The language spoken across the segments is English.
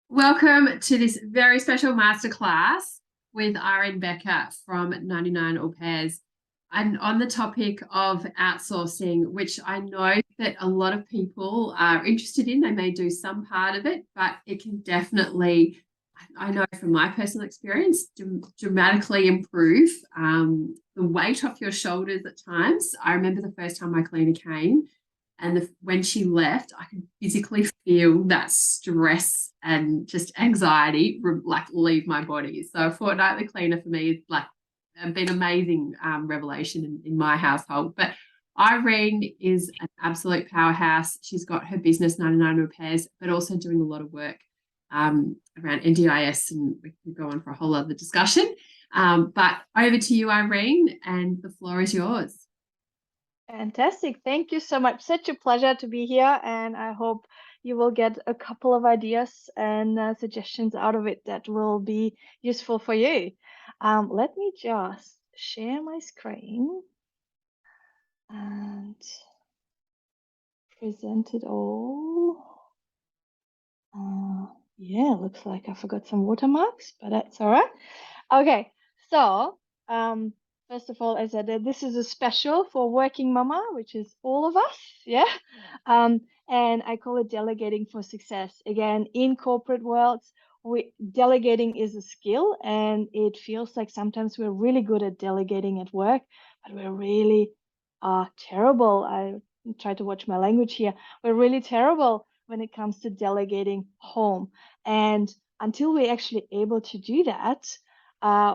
Welcome to this very special masterclass with RN Becca from 99 Au Pairs, and on the topic of outsourcing, which I know that a lot of people are interested in. They may do some part of it, but it can definitely, I know from my personal experience, dramatically improve the weight off your shoulders at times. I remember the first time my cleaner came, and when she left, I could physically feel that stress and just anxiety like leave my body. So a fortnightly cleaner for me is like been amazing revelation in my household. But Irene is an absolute powerhouse. She's got her business 99 Repairs, but also doing a lot of work around NDIS, and we can go on for a whole other discussion. But over to you, Irene, and the floor is yours. Fantastic. Thank you so much. Such a pleasure to be here. And I hope you will get a couple of ideas and suggestions out of it that will be useful for you. Let me just share my screen and present it all. Yeah, looks like I forgot some watermarks, but that's all right. Okay, so first of all, as I said, this is a special for working mama, which is all of us, yeah. And I call it delegating for success. Again, in corporate worlds, delegating is a skill, and it feels like sometimes we're really good at delegating at work, but we're really terrible. I try to watch my language here. We're really terrible when it comes to delegating home, and until we're actually able to do that,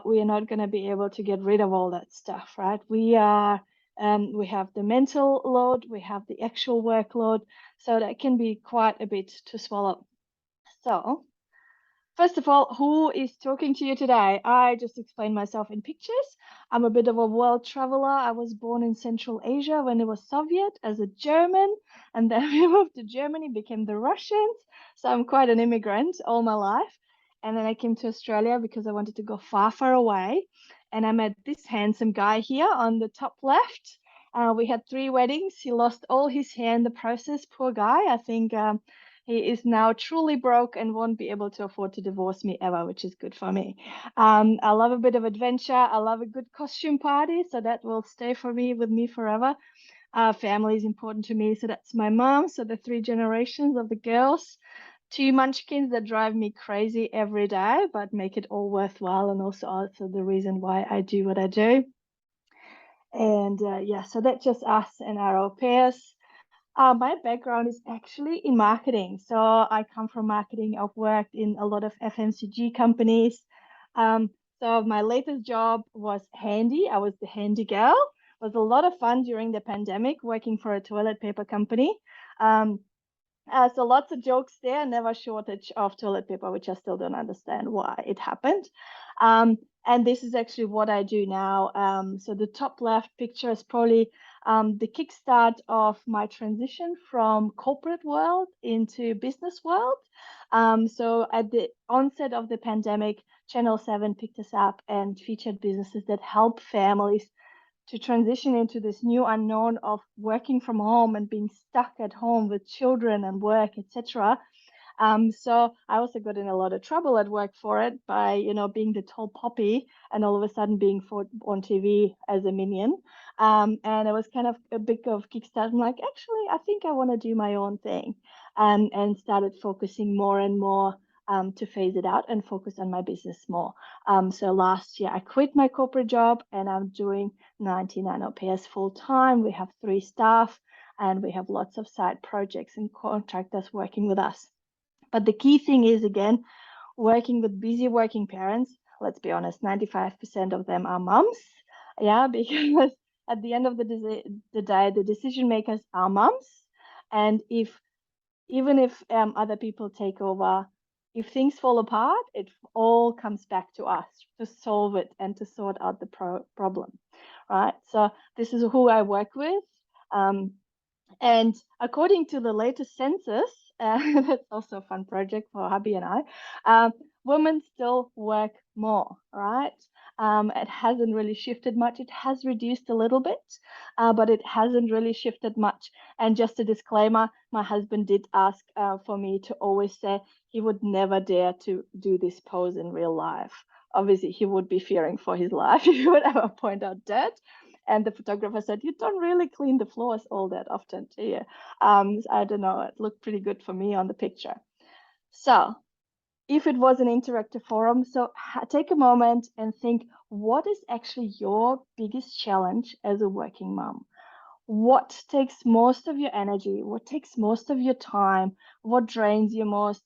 we are not going to be able to get rid of all that stuff, right? We have the mental load, we have the actual workload, so that can be quite a bit to swallow. So, first of all, who is talking to you today? I just explained myself in pictures. I'm a bit of a world traveler. I was born in Central Asia when it was Soviet as a German, and then we moved to Germany, became the Russians. So I'm quite an immigrant all my life. And then I came to Australia because I wanted to go far, far away. And I met this handsome guy here on the top left. We had 3 weddings. He lost all his hair in the process. Poor guy. I think he is now truly broke and won't be able to afford to divorce me ever, which is good for me. I love a bit of adventure. I love a good costume party, so that will stay for me with me forever. Family is important to me, so that's my mom. So the 3 generations of the girls, 2 munchkins that drive me crazy every day, but make it all worthwhile, and also the reason why I do what I do. And yeah, so that's just us and our au pairs. My background is actually in marketing. So I come from marketing. I've worked in a lot of FMCG companies. Um, so my latest job was handy. I was the handy girl. It was a lot of fun during the pandemic working for a toilet paper company. Um, so lots of jokes there, never shortage of toilet paper, which I still don't understand why it happened. And this is actually what I do now. So the top left picture is probably the kickstart of my transition from corporate world into business world. So at the onset of the pandemic, Channel 7 picked us up and featured businesses that help families to transition into this new unknown of working from home and being stuck at home with children and work, etc. So I also got in a lot of trouble at work for it by, being the tall poppy and all of a sudden being on TV as a minion. And it was kind of a bit of kickstart. I'm like, actually, I think I want to do my own thing, and started focusing more and more to phase it out and focus on my business more. So last year I quit my corporate job and I'm doing 99 Au Pairs full time. We have 3 staff and we have lots of side projects and contractors working with us. But the key thing is, again, working with busy working parents. Let's be honest, 95% of them are moms. Yeah, because at the end of the day, the decision makers are moms. And even if other people take over, if things fall apart, it all comes back to us to solve it and to sort out the problem, right? So this is who I work with. And according to the latest census, that's also a fun project for hubby and I, women still work more, right? It hasn't really shifted much. It has reduced a little bit, but it hasn't really shifted much. And just a disclaimer, my husband did ask for me to always say he would never dare to do this pose in real life. Obviously, he would be fearing for his life if he would ever point out dirt. And the photographer said, "You don't really clean the floors all that often, do you?" I don't know. It looked pretty good for me on the picture. So if it was an interactive forum, so take a moment and think, what is actually your biggest challenge as a working mom? What takes most of your energy? What takes most of your time? What drains you most?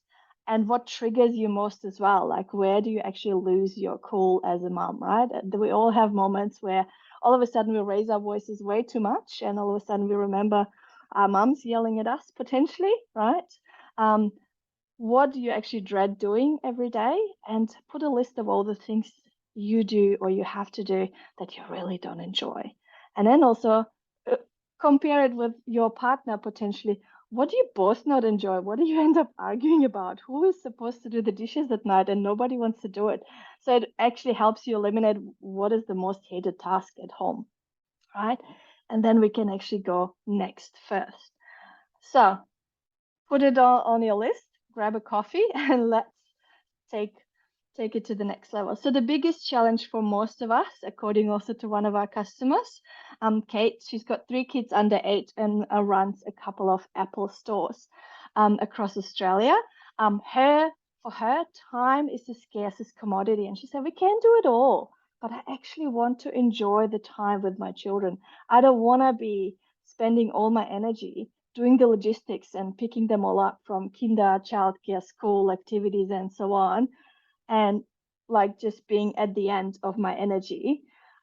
And what triggers you most as well? Like, where do you actually lose your cool as a mom, right? We all have moments where all of a sudden we raise our voices way too much, and all of a sudden we remember our moms yelling at us potentially, right? Um, what do you actually dread doing every day? And put a list of all the things you do or you have to do that you really don't enjoy. And then also compare it with your partner potentially. What do you both not enjoy? What do you end up arguing about? Who is supposed to do the dishes at night and nobody wants to do it? So it actually helps you eliminate what is the most hated task at home, right? And then we can actually go next first. So put it all on your list, grab a coffee, and let's take take it to the next level. So the biggest challenge for most of us, according also to one of our customers, Kate, she's got 3 kids under 8 and runs a couple of Apple stores across Australia. Her For her, time is the scarcest commodity, and she said we can do it all, but I actually want to enjoy the time with my children. I don't want to be spending all my energy doing the logistics and picking them all up from kinder, childcare, school activities, and so on, and like just being at the end of my energy.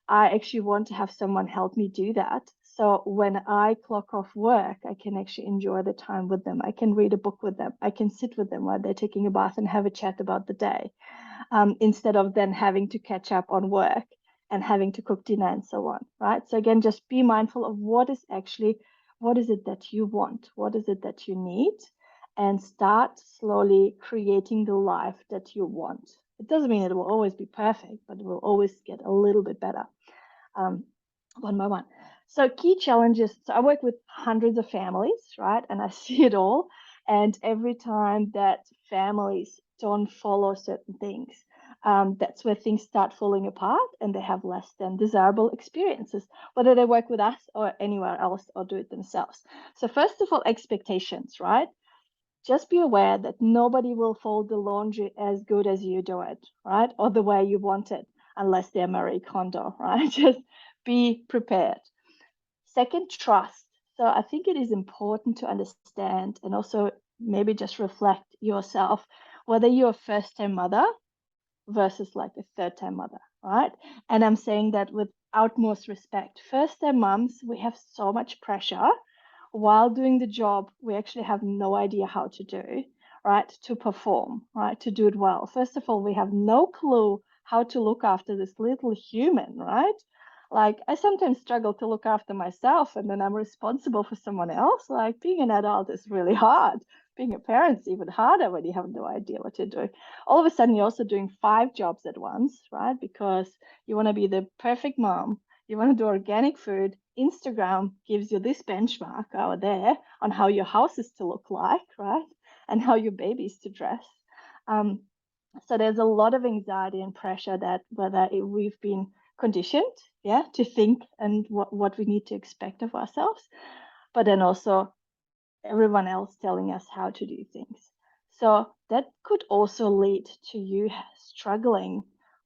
I actually want to have someone help me do that. So when I clock off work, I can actually enjoy the time with them. I can read a book with them. I can sit with them while they're taking a bath and have a chat about the day, instead of then having to catch up on work and having to cook dinner and so on, right? So again, just be mindful of what is it that you want? What is it that you need? And start slowly creating the life that you want. It doesn't mean it will always be perfect, but it will always get a little bit better, um, one by one. So key challenges. So I work with hundreds of families, right? And I see it all. And every time that families don't follow certain things, that's where things start falling apart and they have less than desirable experiences, whether they work with us or anywhere else or do it themselves. So first of all, expectations, right? Just be aware that nobody will fold the laundry as good as you do it, right? Or the way you want it, unless they're Marie Kondo, right? Just be prepared. Second, trust. So I think it is important to understand and also maybe just reflect yourself whether you're a first time mother versus like a third time mother, right? And I'm saying that with utmost respect. First time moms, we have so much pressure while doing the job we actually have no idea how to do, right? To perform, right? To do it well. First of all, we have no clue how to look after this little human, right? Like I sometimes struggle to look after myself and then I'm responsible for someone else. Like being an adult is really hard. Being a parent's even harder when you have no idea what you're doing. All of a sudden you're also doing 5 jobs at once, right? Because you want to be the perfect mom, you want to do organic food. Instagram gives you this benchmark over there on how your house is to look like, right? And how your baby's to dress. Um, so there's a lot of anxiety and pressure that we've been conditioned, yeah, to think and what we need to expect of ourselves, but then also everyone else telling us how to do things. So that could also lead to you struggling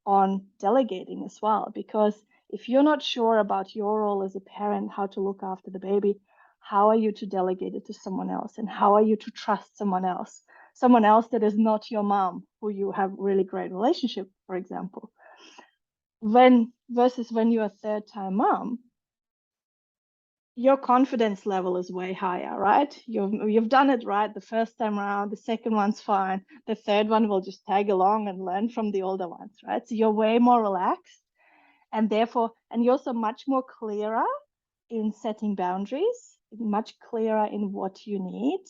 on delegating as well, because if you're not sure about your role as a parent, how to look after the baby, how are you to delegate it to someone else? And how are you to trust someone else? Someone else that is not your mom, who you have really great relationship, for example. When versus when you're a third time mom, your confidence level is way higher, right? You've done it right the first time around, the second one's fine, the third one will just tag along and learn from the older ones, right? So you're way more relaxed, and therefore, and you're also much more clearer in setting boundaries, much clearer in what you need,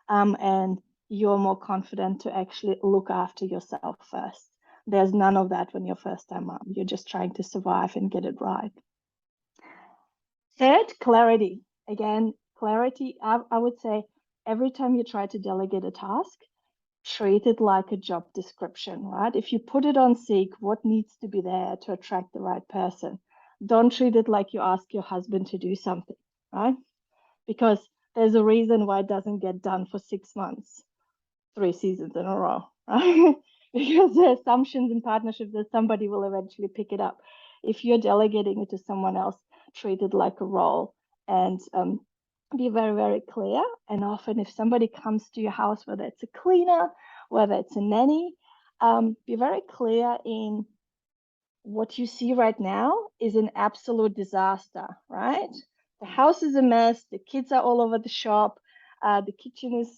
and you're more confident to actually look after yourself first, There's none of that when you're first-time mom. You're just trying to survive and get it right. Third, clarity. Again, clarity, I would say every time you try to delegate a task, treat it like a job description, right? If you put it on Seek, what needs to be there to attract the right person? Don't treat it like you ask your husband to do something, right? Because there's a reason why it doesn't get done for 6 months, 3 seasons in a row, right? Because the assumptions in partnerships that somebody will eventually pick it up. If you're delegating it to someone else, treat it like a role and be very, very clear. And often if somebody comes to your house, whether it's a cleaner, whether it's a nanny, be very clear in what you see right now is an absolute disaster, right? The house is a mess. The kids are all over the shop. The kitchen is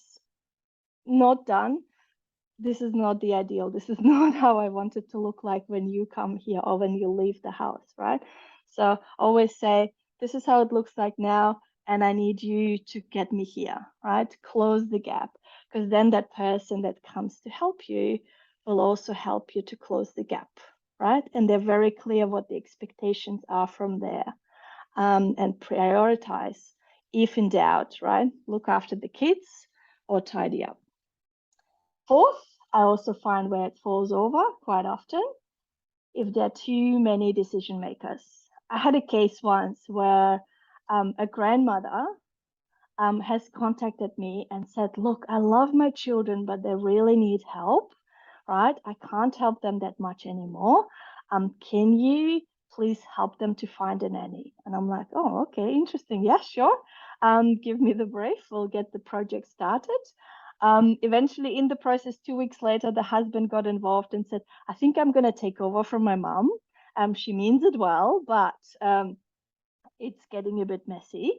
not done. This is not the ideal. This is not how I want it to look like when you come here or when you leave the house, right? So always say, this is how it looks like now, and I need you to get me here, right? Close the gap, because then that person that comes to help you will also help you to close the gap, right? And they're very clear what the expectations are from there, and prioritize if in doubt, right? Look after the kids or tidy up. Fourth, I also find where it falls over quite often if there are too many decision makers. I had a case once where a grandmother has contacted me and said, look, I love my children, but they really need help, right? I can't help them that much anymore. Can you please help them to find a nanny? And I'm like, oh, okay, interesting. Yeah, sure. Give me the brief. We'll get the project started. Eventually, in the process, 2 weeks later, the husband got involved and said, I think I'm going to take over from my mom. She means it well, but it's getting a bit messy.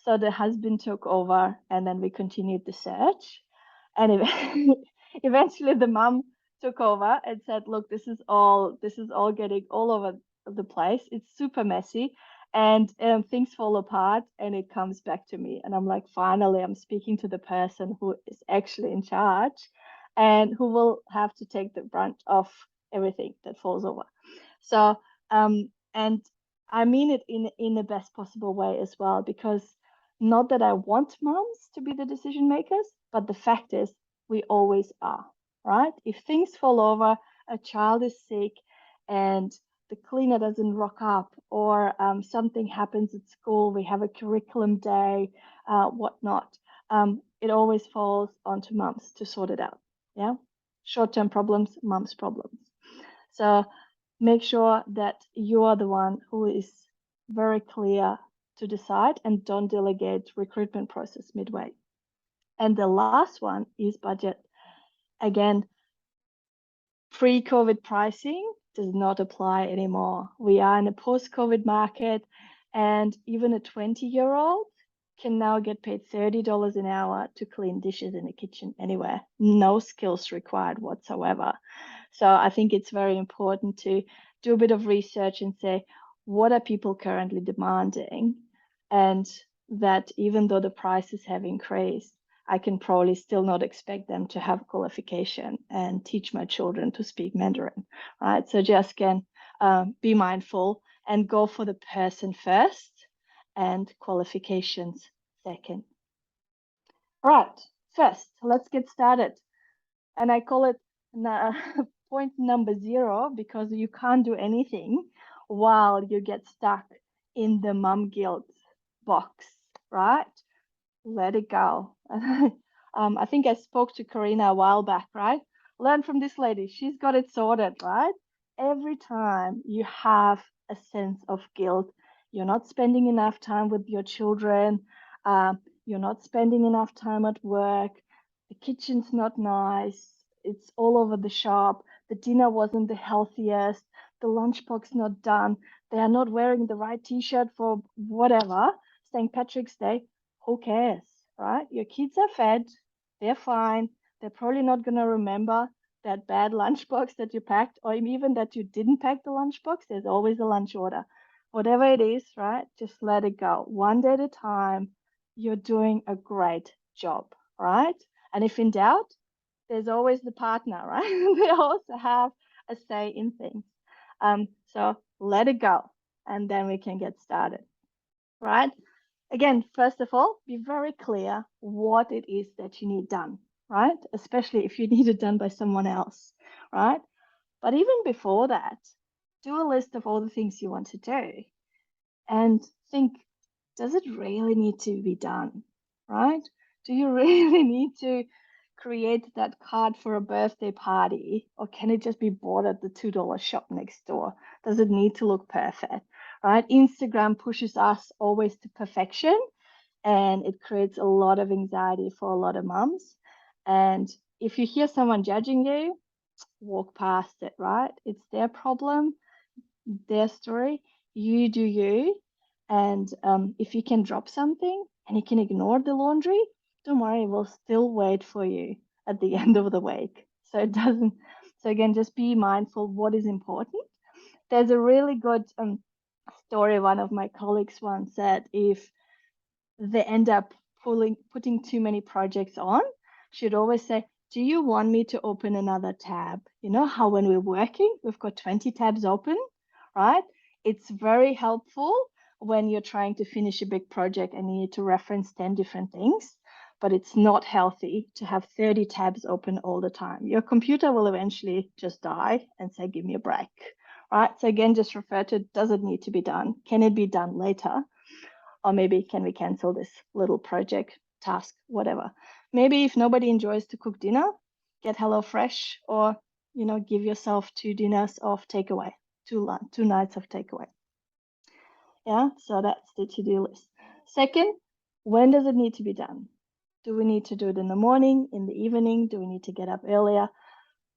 So the husband took over and then we continued the search. And eventually the mom took over and said, look, this is all getting all over the place. It's super messy and things fall apart and it comes back to me. And I'm like, finally, I'm speaking to the person who is actually in charge and who will have to take the brunt of everything that falls over. So, and I mean it in the best possible way as well, because not that I want moms to be the decision makers, but the fact is we always are, right? If things fall over, a child is sick and the cleaner doesn't rock up, or something happens at school, we have a curriculum day, whatnot, it always falls onto mums to sort it out. Yeah. Short-term problems, mums' problems. So make sure that you are the one who is very clear to decide and don't delegate recruitment process midway. And the last one is budget. Again, pre-COVID pricing does not apply anymore. We are in a post-COVID market, and even a 20-year-old can now get paid $30 an hour to clean dishes in a kitchen anywhere. No skills required whatsoever. So I think it's very important to do a bit of research and say, what are people currently demanding? And that even though the prices have increased, I can probably still not expect them to have qualification and teach my children to speak Mandarin, right? So just can be mindful and go for the person first and qualifications second. All right, first, let's get started. And I call it point number 0 because you can't do anything while you get stuck in the mum guilt box, right? Let it go. I think I spoke to Carina a while back, right? Learn from this lady. She's got it sorted, right? Every time you have a sense of guilt, you're not spending enough time with your children, you're not spending enough time at work, the kitchen's not nice, it's all over the shop, the dinner wasn't the healthiest, the lunchbox not done, they are not wearing the right t-shirt for whatever, St. Patrick's Day, who cares, right? Your kids are fed, they're fine, they're probably not going to remember that bad lunchbox that you packed, or even that you didn't pack the lunchbox. There's always a lunch order. Whatever it is, right? Just let it go. One day at a time, you're doing a great job, right? And if in doubt, there's always the partner, right? They also have a say in things. So let it go, and then we can get started, right? Again, first of all, be very clear what it is that you need done, right? Especially if you need it done by someone else, right? But even before that, do a list of all the things you want to do and think, does it really need to be done, right? Do you really need to create that card for a birthday party, or can it just be bought at the $2 shop next door? Does it need to look perfect, right? Instagram pushes us always to perfection, and it creates a lot of anxiety for a lot of moms. And if you hear someone judging you, walk past it, right? It's their problem, their story. You do you. And if you can drop something and you can ignore the laundry, don't worry, we'll still wait for you at the end of the week. So it doesn't, so again, just be mindful what is important. There's a really good story one of my colleagues once said, if they end up putting too many projects on, she'd always say, do you want me to open another tab? You know how when we're working, we've got 20 tabs open, right? It's very helpful when you're trying to finish a big project and you need to reference 10 different things, but it's not healthy to have 30 tabs open all the time. Your computer will eventually just die and say, give me a break, right? So again, just refer to, does it need to be done? Can it be done later? Or maybe can we cancel this little project, task, whatever. Maybe if nobody enjoys to cook dinner, get HelloFresh, or give yourself 2 dinners of takeaway, 2 nights of takeaway. Yeah, so that's the to-do list. Second, when does it need to be done? Do we need to do it in the morning, in the evening? Do we need to get up earlier?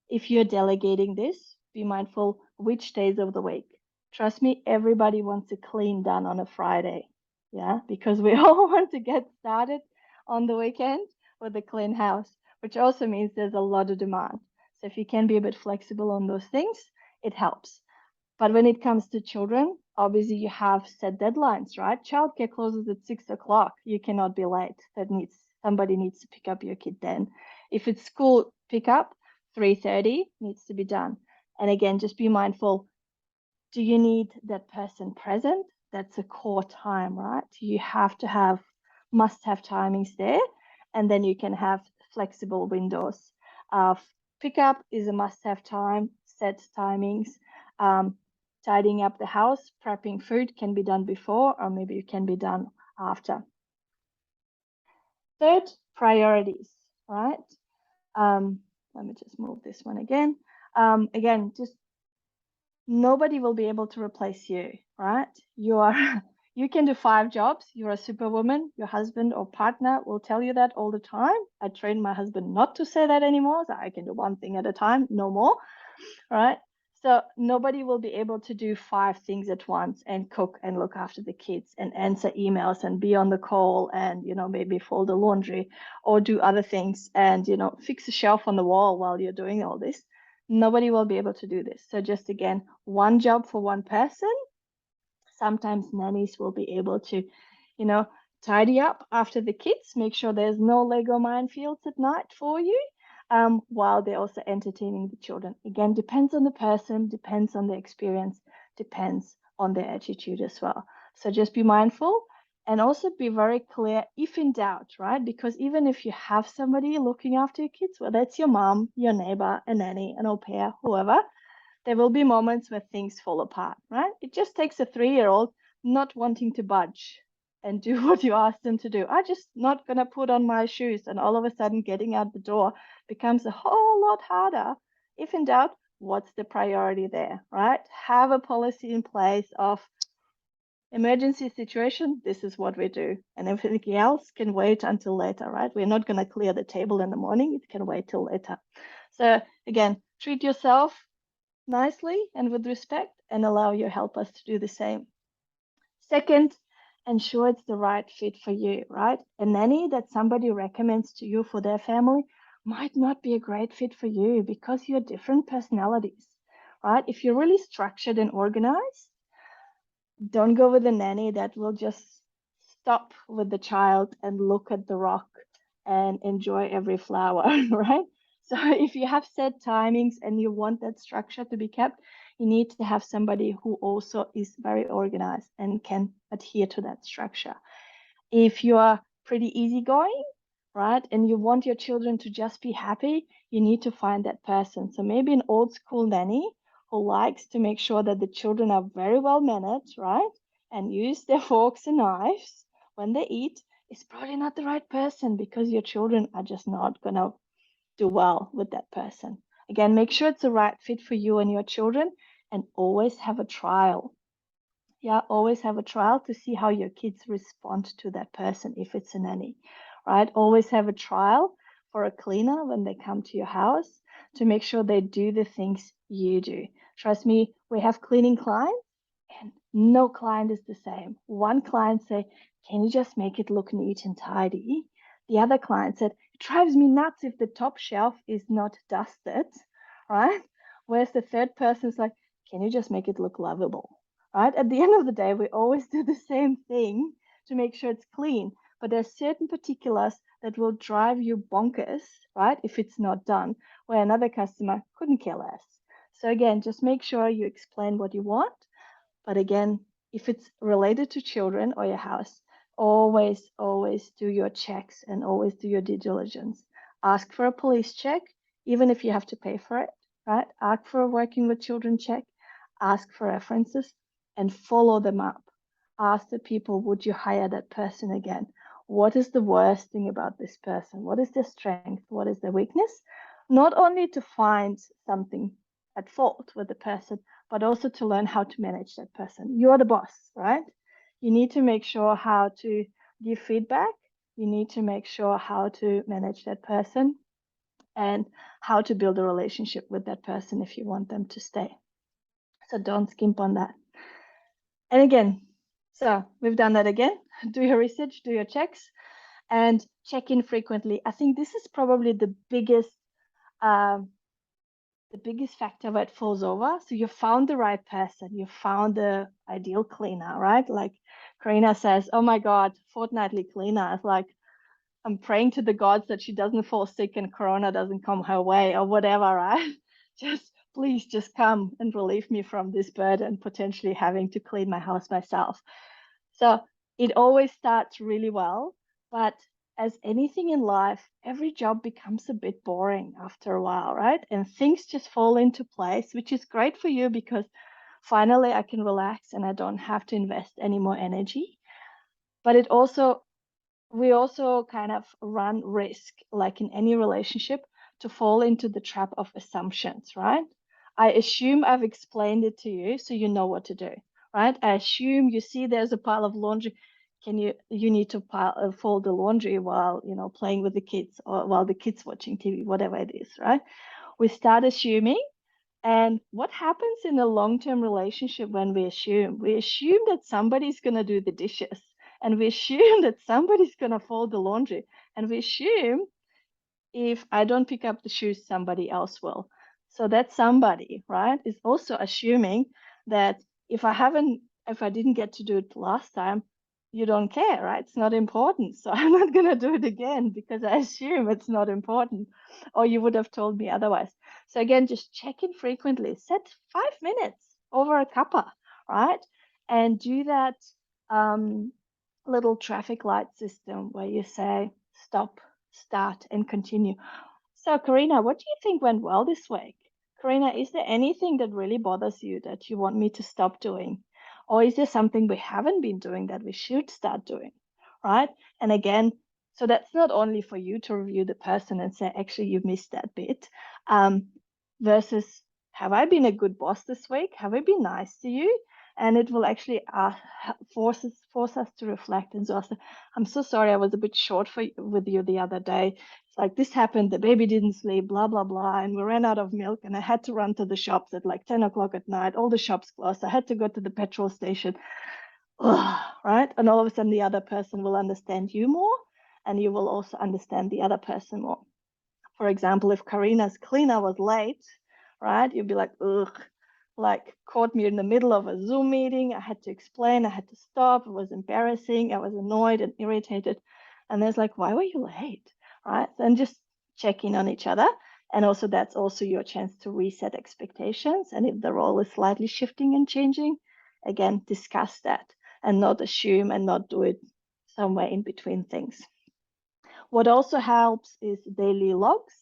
If you're delegating this, be mindful which days of the week. Trust me, everybody wants a clean done on a Friday. Yeah, because we all want to get started on the weekend with a clean house, which also means there's a lot of demand. So if you can be a bit flexible on those things, it helps. But when it comes to children, obviously you have set deadlines, right? Childcare closes at 6 o'clock. You cannot be late. Somebody needs to pick up your kid then. If it's school pickup, 3:30 needs to be done. And again, just be mindful. Do you need that person present? That's a core time, right? You have to must have timings there, and then you can have flexible windows. Pickup is a must have time, set timings. Tidying up the house, prepping food can be done before, or maybe it can be done after. Third, priorities, right? Let me just move this one again. Again, just nobody will be able to replace you, right? You can do 5 jobs. You're a superwoman. Your husband or partner will tell you that all the time. I trained my husband not to say that anymore. So I can do one thing at a time, no more, right? So nobody will be able to do 5 things at once and cook and look after the kids and answer emails and be on the call and, maybe fold the laundry or do other things and, fix a shelf on the wall while you're doing all this. Nobody will be able to do this. So just again, one job for one person. Sometimes nannies will be able to, tidy up after the kids, make sure there's no Lego minefields at night for you, while they're also entertaining the children. Again, depends on the person, depends on the experience, depends on their attitude as well. So just be mindful and also be very clear if in doubt, right? Because even if you have somebody looking after your kids, whether it's your mom, your neighbor, a nanny, an au pair, whoever, there will be moments where things fall apart, right? It just takes a 3-year-old not wanting to budge and do what you ask them to do. I'm just not going to put on my shoes. And all of a sudden, getting out the door becomes a whole lot harder. If in doubt, what's the priority there, right? Have a policy in place of emergency situation. This is what we do. And everything else can wait until later, right? We're not going to clear the table in the morning. It can wait till later. So again, treat yourself nicely and with respect and allow your helpers to do the same. Second, ensure it's the right fit for you, right? A nanny that somebody recommends to you for their family might not be a great fit for you because you're different personalities, right? If you're really structured and organized, don't go with a nanny that will just stop with the child and look at the rock and enjoy every flower, right? So if you have set timings and you want that structure to be kept, you need to have somebody who also is very organized and can adhere to that structure. If you are pretty easygoing, right, and you want your children to just be happy, you need to find that person. So maybe an old school nanny who likes to make sure that the children are very well mannered, right, and use their forks and knives when they eat is probably not the right person, because your children are just not going to do well with that person. Again, make sure it's the right fit for you and your children, and always have a trial. Yeah, always have a trial to see how your kids respond to that person if it's a nanny, right? Always have a trial for a cleaner when they come to your house to make sure they do the things you do. Trust me, we have cleaning clients and no client is the same. One client say, "Can you just make it look neat and tidy?" The other client said, "It drives me nuts if the top shelf is not dusted," right? Whereas the third person is like, "Can you just make it look lovable?" Right? At the end of the day, we always do the same thing to make sure it's clean. But there's certain particulars that will drive you bonkers, right? If it's not done, where another customer couldn't care less. So again, just make sure you explain what you want. But again, if it's related to children or your house, always do your checks and always do your due diligence. Ask for a police check, even if you have to pay for it, right? Ask for a working with children check, ask for references, and follow them up. Ask the people, would you hire that person again? What is the worst thing about this person? What is their strength? What is their weakness? Not only to find something at fault with the person, but also to learn how to manage that person. You're the boss, right? You need to make sure how to give feedback. You need to make sure how to manage that person and how to build a relationship with that person if you want them to stay. So don't skimp on that. And again, so we've done that again. Do your research, do your checks, and check in frequently. I think this is probably um, the biggest factor where it falls over. So you found the right person, you found the ideal cleaner, right? Like Carina says, "Oh my God, fortnightly cleaner." It's like, I'm praying to the gods that she doesn't fall sick and Corona doesn't come her way or whatever, right? Just please just come and relieve me from this burden, potentially having to clean my house myself. So it always starts really well, but as anything in life, every job becomes a bit boring after a while, right? And things just fall into place, which is great for you because finally I can relax and I don't have to invest any more energy. But we also kind of run risk, like in any relationship, to fall into the trap of assumptions, right? I assume I've explained it to you, so you know what to do, right? I assume you see there's a pile of laundry. You need to fold the laundry while playing with the kids or while the kids watching TV, whatever it is, right? We start assuming, and what happens in a long-term relationship when we assume? We assume that somebody's going to do the dishes, and we assume that somebody's going to fold the laundry, and we assume if I don't pick up the shoes, somebody else will. So that somebody, right, is also assuming that if I didn't get to do it last time, you don't care, right? It's not important. So I'm not going to do it again because I assume it's not important, or you would have told me otherwise. So again, just check in frequently. Set 5 minutes over a cuppa, right? And do that little traffic light system where you say stop, start, and continue. So, Carina, what do you think went well this week? Carina, is there anything that really bothers you that you want me to stop doing? Or is there something we haven't been doing that we should start doing? Right? And again, so that's not only for you to review the person and say, actually, you missed that bit, versus have I been a good boss this week? Have I been nice to you? And it will actually force us to reflect. And so I'm so sorry I was a bit short with you the other day. It's like this happened, the baby didn't sleep, blah, blah, blah. And we ran out of milk and I had to run to the shops at like 10 o'clock at night. All the shops closed. I had to go to the petrol station. Ugh, right? And all of a sudden the other person will understand you more and you will also understand the other person more. For example, if Carina's cleaner was late, right, you'd be like, ugh, like caught me in the middle of a Zoom meeting. I had to explain, I had to stop. It was embarrassing. I was annoyed and irritated. And there's like, why were you late? Right? And just check in on each other. And also that's also your chance to reset expectations. And if the role is slightly shifting and changing, again, discuss that and not assume and not do it somewhere in between things. What also helps is daily logs.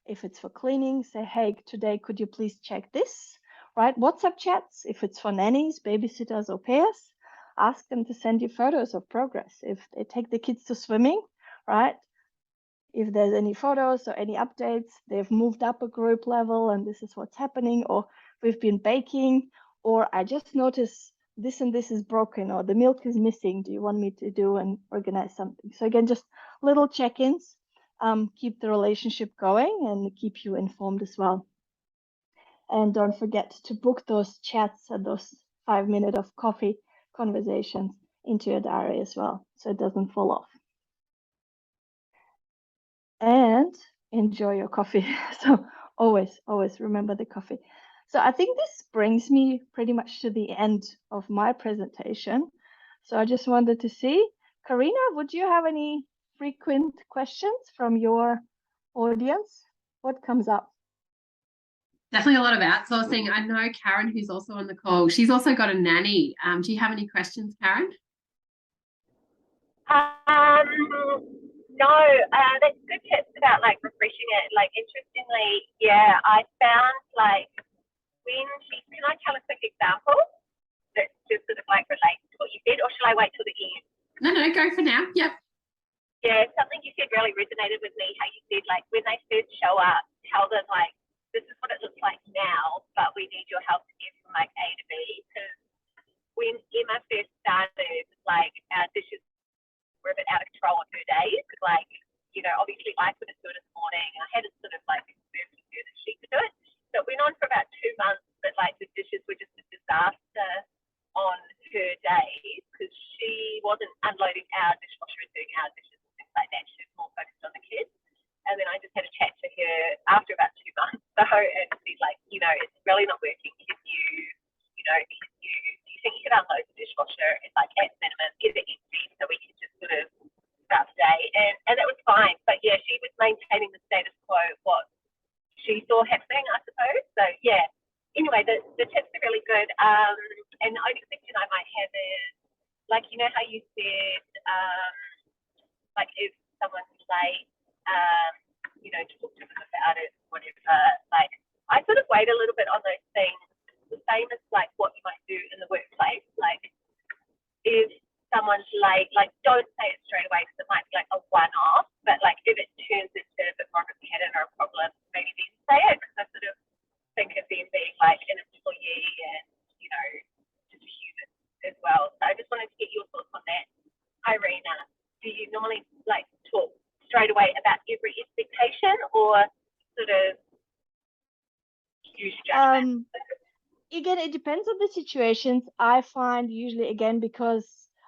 If it's for cleaning, say, hey, today, could you please check this, right? WhatsApp chats, if it's for nannies, babysitters, or pairs, ask them to send you photos of progress. If they take the kids to swimming, right? If there's any photos or any updates, they've moved up a group level and this is what's happening, or we've been baking, or I just noticed this and this is broken, or the milk is missing. Do you want me to do and organize something? So again, just little check-ins, keep the relationship going and keep you informed as well. And don't forget to book those chats and those 5 minutes of coffee conversations into your diary as well, so it doesn't fall off. And enjoy your coffee. So always remember the coffee. So I think this brings me pretty much to the end of my presentation. So I just wanted to see, Carina, would you have any frequent questions from your audience? What comes up? Definitely a lot of outsourcing. I know Karen, who's also on the call, she's also got a nanny. Do you have any questions, Karen? No, that's good tips about like refreshing it. Like interestingly, yeah, I found like when can I tell a quick example that just sort of like relates to what you said, or shall I wait till the end? No, go for now. Yep. Yeah, something you said really resonated with me, how you said like when they first show up, tell them like this is what it looks like now, but we need your help to get from like A to B. Because when Emma first started, like our dishes were a bit out of control on her days. Like, you know, obviously I couldn't do it this morning. I had to sort of like confirm with her that she could do it. So it went on for about 2 months, but like the dishes were just a disaster on her days because she wasn't unloading our dishwasher and doing our dishes and things like that. She was more focused on the kids. And then I just had a chat to her after about 2 months. So, and she's like, you know, it's really not working. Do you think you could unload the dishwasher and like at minimum get it empty so we can just sort of start the day? And that was fine. But yeah, she was maintaining the status quo, what she saw happening, I suppose. So yeah. Anyway, the tips are really good. And the only question I might have is, like, you know how you said, like if someone's late, you know, talk to them about it, whatever. Like, I sort of wait a little bit on those things, the same as like what you might do in the workplace. Like, if someone's late, like, don't say it straight away because it might be like a one-off. But like, if it turns into a bit more of a pattern or a problem, maybe then say it, because I sort of think of them being like an employee and, you know, just a human as well. So I just wanted to get your thoughts on that. Irina, do you normally like talk straight away about every expectation or sort of use judgment? Again, it depends on the situations. I find usually, again, because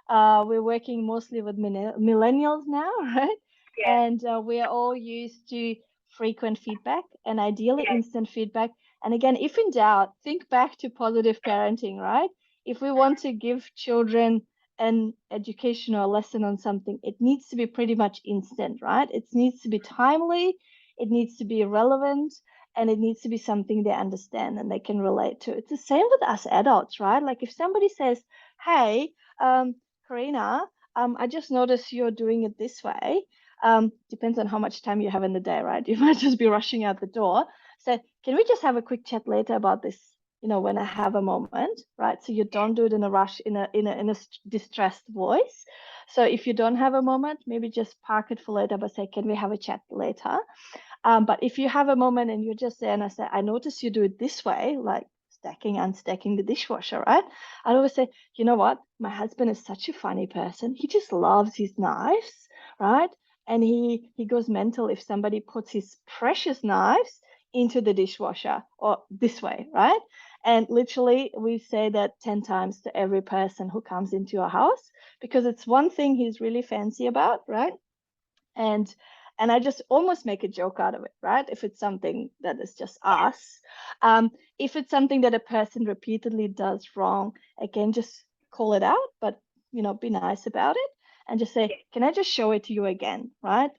we're working mostly with millennials now, right? Yeah. And we are all used to frequent feedback and ideally instant feedback. And again, if in doubt, think back to positive parenting, right? If we want to give children an educational lesson on something, it needs to be pretty much instant, right? It needs to be timely, it needs to be relevant, and it needs to be something they understand and they can relate to. It's the same with us adults, right? Like if somebody says, hey, Carina, I just noticed you're doing it this way. Depends on how much time you have in the day, right? You might just be rushing out the door. So can we just have a quick chat later about this, you know, when I have a moment, right? So you don't do it in a rush, in a distressed voice. So if you don't have a moment, maybe just park it for later, but say, can we have a chat later? But if you have a moment and you're just there and I say, I notice you do it this way, like stacking, unstacking the dishwasher, right? I'd always say, you know what? My husband is such a funny person. He just loves his knives, right? And he goes mental if somebody puts his precious knives into the dishwasher or this way, right? And literally we say that 10 times to every person who comes into our house because it's one thing he's really fancy about, right? And I just almost make a joke out of it, right? If it's something that is just us. If it's something that a person repeatedly does wrong, again, just call it out, but, you know, be nice about it and just say, can I just show it to you again, right?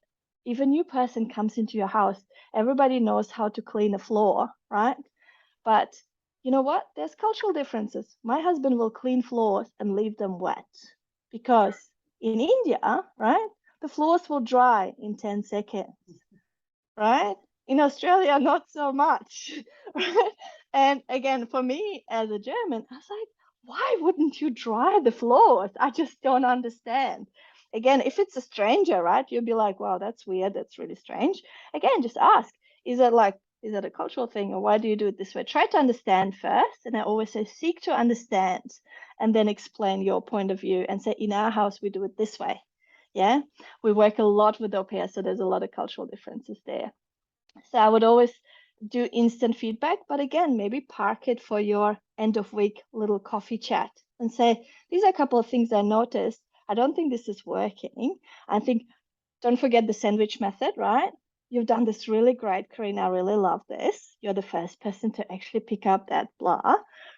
if a new person comes into your house, everybody knows how to clean a floor, right? But you know what? There's cultural differences. My husband will clean floors and leave them wet because in India, right, the floors will dry in 10 seconds, right? In Australia, not so much, right? And again, for me as a German, I was like, why wouldn't you dry the floors? I just don't understand. Again, if it's a stranger, right, you'll be like, wow, that's weird. That's really strange. Again, just ask, is it a cultural thing, or why do you do it this way? Try to understand first. And I always say, seek to understand and then explain your point of view and say, in our house, we do it this way. Yeah, we work a lot with au pairs, so there's a lot of cultural differences there. So I would always do instant feedback, but again, maybe park it for your end of week little coffee chat and say, these are a couple of things I noticed. I don't think this is working. I think, don't forget the sandwich method, right? You've done this really great, Carina. I really love this. You're the first person to actually pick up that blah,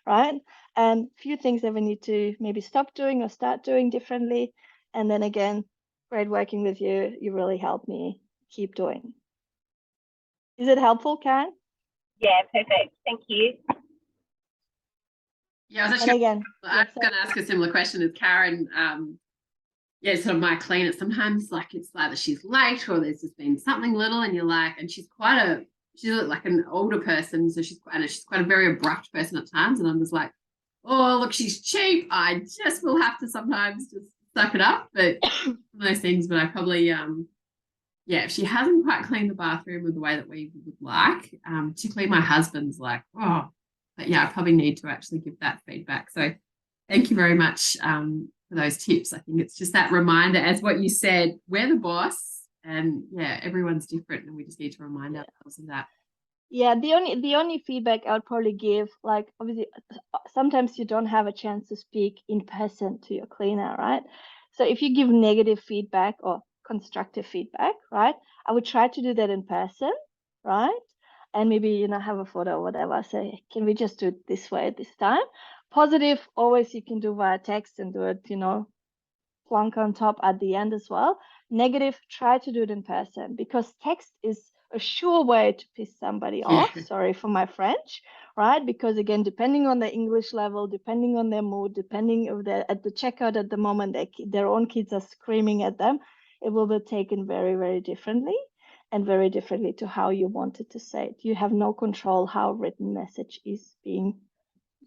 right? And a few things that we need to maybe stop doing or start doing differently. And then again, great working with you. You really helped me keep doing. Is it helpful, Karen? Yeah, perfect. Thank you. Yeah, I was And actually again, I was going to ask a similar question as Karen. Yeah, sort of my cleaner. Sometimes like it's either she's late or there's just been something little, and you're like, and she's like an older person, so she's quite a very abrupt person at times, and I'm just like, oh look, she's cheap. I just will have to sometimes just suck it up. But one of those things. But I probably yeah, if she hasn't quite cleaned the bathroom in the way that we would like, particularly my husband's like, oh, but yeah, I probably need to actually give that feedback. So thank you very much for those tips. I think it's just that reminder, as what you said, we're the boss, and yeah, everyone's different, and we just need to remind ourselves of that. Yeah, the only feedback I would probably give, like obviously sometimes you don't have a chance to speak in person to your cleaner, right? So if you give negative feedback or constructive feedback, right, I would try to do that in person, right? And maybe, have a photo or whatever. Say, can we just do it this way this time? Positive, always you can do via text and do it, plunk on top at the end as well. Negative, try to do it in person because text is a sure way to piss somebody off. Sorry for my French, right? Because again, depending on the English level, depending on their mood, depending if they're at the checkout at the moment, their own kids are screaming at them, it will be taken very, very differently and very differently to how you wanted to say it. You have no control how written message is being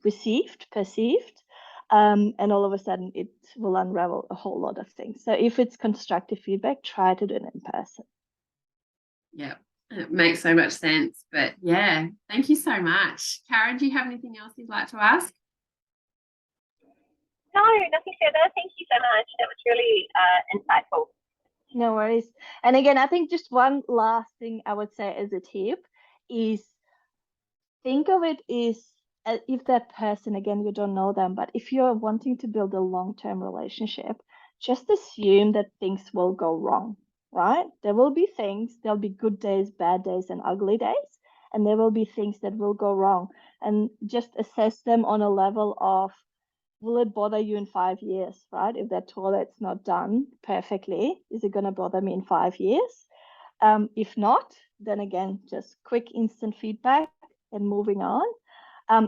received, perceived. And all of a sudden it will unravel a whole lot of things. So if it's constructive feedback, try to do it in person. Yeah, it makes so much sense. But yeah, thank you so much. Karen, do you have anything else you'd like to ask? No, nothing further. Thank you so much. That was really insightful. No worries. And again, I think just one last thing I would say as a tip is think of it is if that person, again, you don't know them, but if you're wanting to build a long-term relationship, just assume that things will go wrong, right? There will be things, there'll be good days, bad days, and ugly days, and there will be things that will go wrong. And just assess them on a level of, will it bother you in 5 years, right? If that toilet's not done perfectly, is it going to bother me in 5 years? If not, then again, just quick instant feedback and moving on.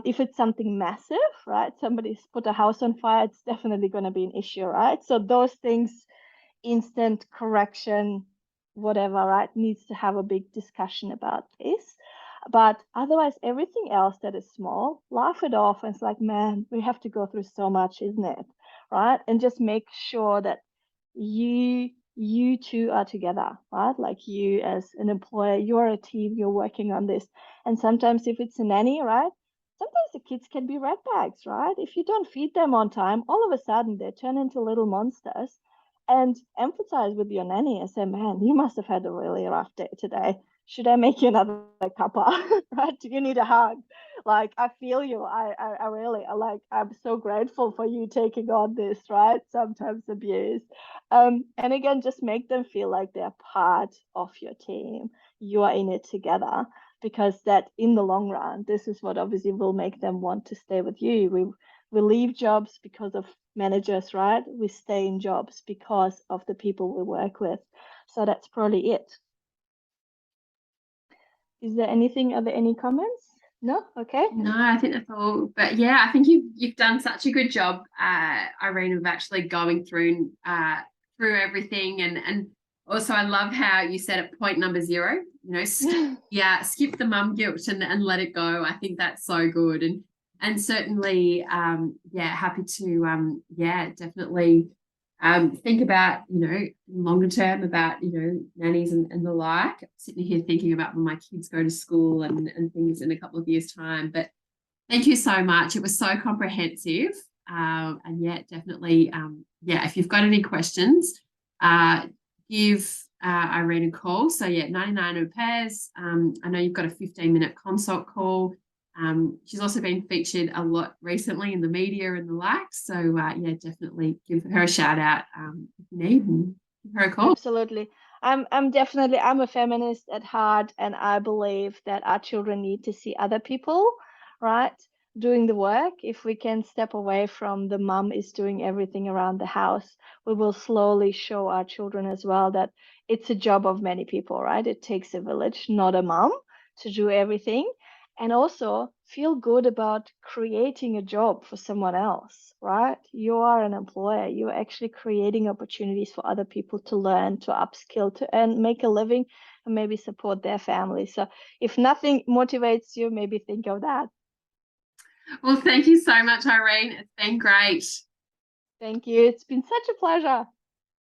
If it's something massive, right? Somebody's put a house on fire, it's definitely going to be an issue, right? So those things, instant correction, whatever, right, needs to have a big discussion about this. But otherwise, everything else that is small, laugh it off. And it's like, man, we have to go through so much, isn't it? Right? And just make sure that you two are together, right? Like you as an employer, you're a team, you're working on this. And sometimes if it's a nanny, right? Sometimes the kids can be rat bags, right? If you don't feed them on time, all of a sudden they turn into little monsters. And emphasize with your nanny and say, man, you must have had a really rough day today. Should I make you another cuppa? Right? Do you need a hug? Like, I feel you. I really like, I'm so grateful for you taking on this, right? Sometimes abuse. And again, just make them feel like they're part of your team. You are in it together, because that in the long run, this is what obviously will make them want to stay with you. We leave jobs because of managers, right? We stay in jobs because of the people we work with. So that's probably it. Is there anything? Are there any comments? No? Okay. No, I think that's all. But yeah, I think you've done such a good job, Irene, of actually going through everything, and also I love how you said at point number 0, skip the mum guilt and let it go. I think that's so good, and certainly happy to definitely think about longer term about nannies and the like. I'm sitting here thinking about when my kids go to school and things in a couple of years' time. But thank you so much. It was so comprehensive. And definitely if you've got any questions, give Irene a call. So 99 Au Pairs. I know you've got a 15-minute consult call. She's also been featured a lot recently in the media and the like. So definitely give her a shout out if you need, and give her a call. Absolutely. I'm a feminist at heart, and I believe that our children need to see other people, right, doing the work. If we can step away from the mum is doing everything around the house, we will slowly show our children as well that it's a job of many people, right? It takes a village, not a mum, to do everything. And also feel good about creating a job for someone else, right? You are an employer. You're actually creating opportunities for other people to learn, to upskill, to earn, make a living, and maybe support their family. So if nothing motivates you, maybe think of that. Well, thank you so much, Irene. It's been great. Thank you. It's been such a pleasure.